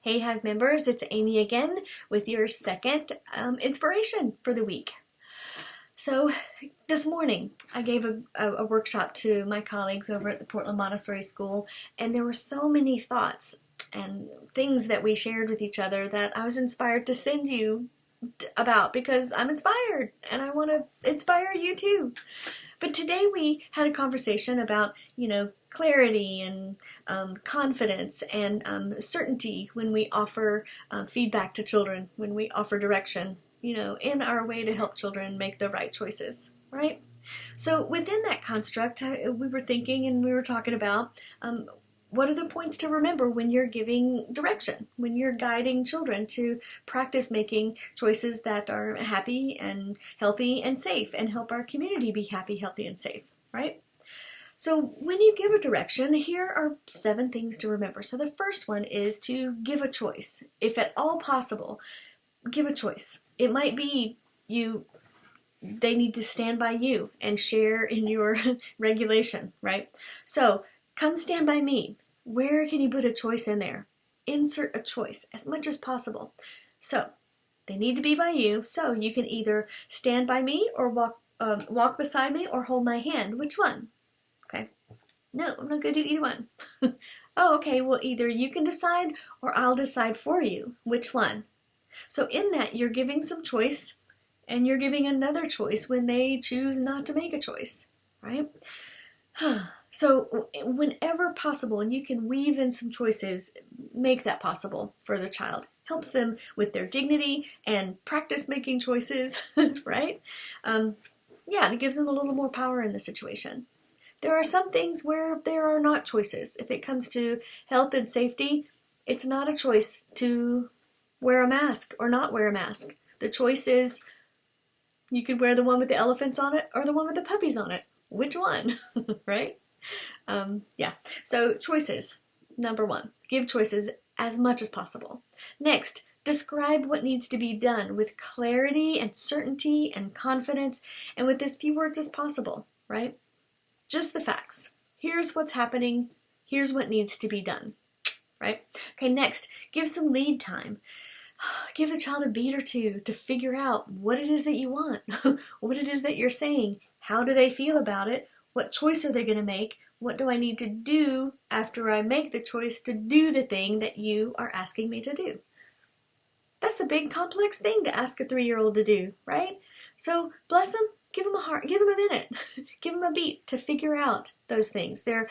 Hey Hive members, it's Amy again with your second inspiration for the week. So this morning I gave a workshop to my colleagues over at the Portland Montessori School, and there were so many thoughts and things that we shared with each other that I was inspired to send you about because I'm inspired and I want to inspire you too. But today we had a conversation about, clarity and confidence and certainty when we offer feedback to children, when we offer direction, in our way to help children make the right choices, right? So within that construct, we were thinking and we were talking about what are the points to remember when you're giving direction, when you're guiding children to practice making choices that are happy and healthy and safe and help our community be happy, healthy, and safe, right? So when you give a direction, here are 7 things to remember. So the first one is to give a choice. If at all possible, give a choice. It might be they need to stand by you and share in your regulation, right? So come stand by me. Where can you put a choice in there? Insert a choice as much as possible. So they need to be by you, so you can either stand by me or walk beside me or hold my hand. Which one? Okay. No, I'm not going to do either one. Oh, okay. Well, either you can decide or I'll decide for you. Which one? So in that, you're giving some choice and you're giving another choice when they choose not to make a choice, right? So whenever possible, and you can weave in some choices, make that possible for the child. Helps them with their dignity and practice making choices, right? It gives them a little more power in the situation. There are some things where there are not choices. If it comes to health and safety, it's not a choice to wear a mask or not wear a mask. The choice is you could wear the one with the elephants on it or the one with the puppies on it. Which one, right? So choices, number 1. Give choices as much as possible. Next, describe what needs to be done with clarity and certainty and confidence and with as few words as possible, right? Just the facts. Here's what's happening. Here's what needs to be done, right? Okay, next, give some lead time. Give the child a beat or two to figure out what it is that you want, what it is that you're saying, how do they feel about it, what choice are they going to make, what do I need to do after I make the choice to do the thing that you are asking me to do. That's a big complex thing to ask a 3-year-old to do, right? So bless them. Give them a heart. Give them a minute. Give them a beat to figure out those things. Their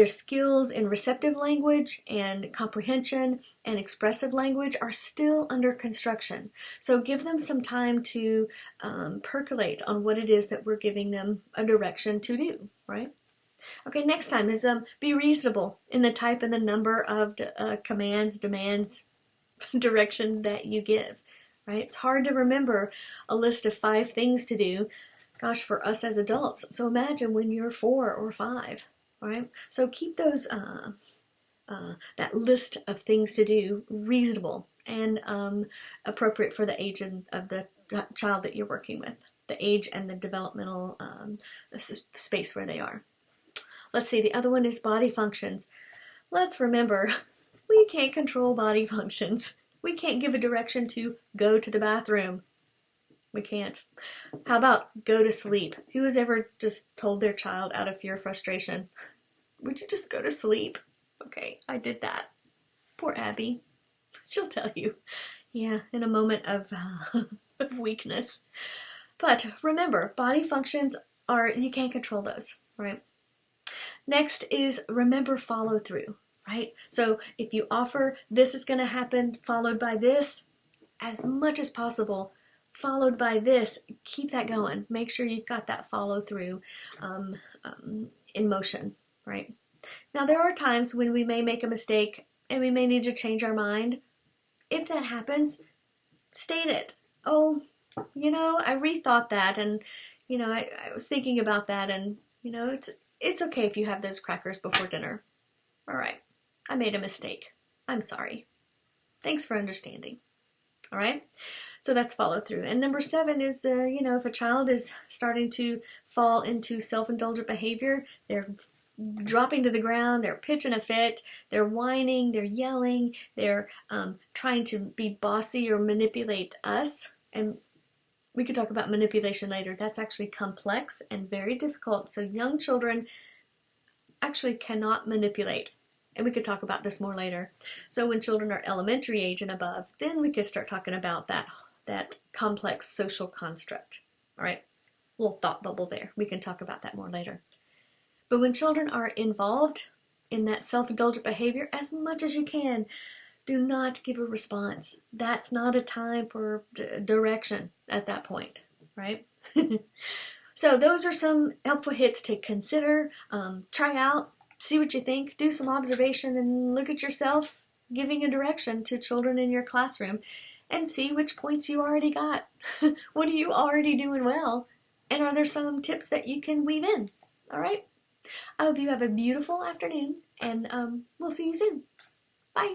skills in receptive language and comprehension and expressive language are still under construction. So give them some time to percolate on what it is that we're giving them a direction to do, right? Okay, next time is be reasonable in the type and the number of commands, demands, directions that you give. Right? It's hard to remember a list of 5 things to do, gosh, for us as adults. So imagine when you're 4 or 5, right? So keep those, that list of things to do reasonable and appropriate for the age of the child that you're working with, the age and the developmental space where they are. Let's see, the other one is body functions. Let's remember, we can't control body functions. We can't give a direction to go to the bathroom. We can't. How about go to sleep? Who has ever just told their child out of fear or frustration, would you just go to sleep? Okay, I did that. Poor Abby. She'll tell you. Yeah, in a moment of weakness. But remember, body functions you can't control those, right? Next is remember follow through. Right? So if you offer this is going to happen followed by this, as much as possible, followed by this, keep that going. Make sure you've got that follow through in motion, right? Now there are times when we may make a mistake and we may need to change our mind. If that happens, state it. Oh, I rethought that and, I was thinking about that and, it's okay if you have those crackers before dinner. All right. I made a mistake. I'm sorry. Thanks for understanding. All right? So that's follow through. And number 7 is, if a child is starting to fall into self-indulgent behavior, they're dropping to the ground, they're pitching a fit, they're whining, they're yelling, they're trying to be bossy or manipulate us. And we could talk about manipulation later. That's actually complex and very difficult. So young children actually cannot manipulate. And we could talk about this more later. So when children are elementary age and above, then we could start talking about that complex social construct. All right, little thought bubble there. We can talk about that more later. But when children are involved in that self-indulgent behavior, as much as you can, do not give a response. That's not a time for direction at that point, right? So those are some helpful hits to consider. Try out, see what you think, do some observation, and look at yourself giving a direction to children in your classroom and see which points you already got. What are you already doing well? And are there some tips that you can weave in? All right? I hope you have a beautiful afternoon, and we'll see you soon. Bye.